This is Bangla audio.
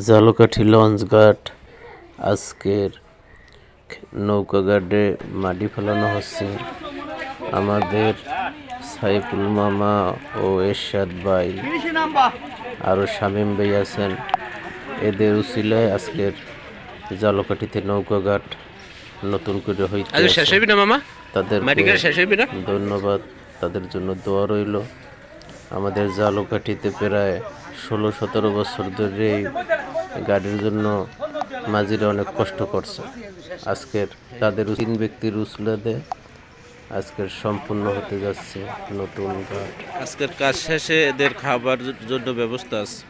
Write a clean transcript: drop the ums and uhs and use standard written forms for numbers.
ঝালকাঠি লঞ্চঘাট আজকের নৌকাঘাটে মাটি ফেলানো হচ্ছে। আমাদের সাইফুল মামা ও এরশাদ ভাই আরো শামীম ভাই আছেন, এদের উছিলায় আজকের ঝালকাঠিতে নৌকাঘাট নতুন করে হইতে তাদের ধন্যবাদ, তাদের জন্য দোয়া রইল। আমাদের ঝালকাঠিতে প্রায় 16-17 বছর ধরে এই গাড়ির জন্য মাঝিরা অনেক কষ্ট করছে। আজকের তাদের 3 ব্যক্তির উসলাতে আজকের সম্পূর্ণ হতে যাচ্ছে নতুন ঘাট। আজকের কাজ শেষে এদের খাবার জন্য ব্যবস্থা আছে।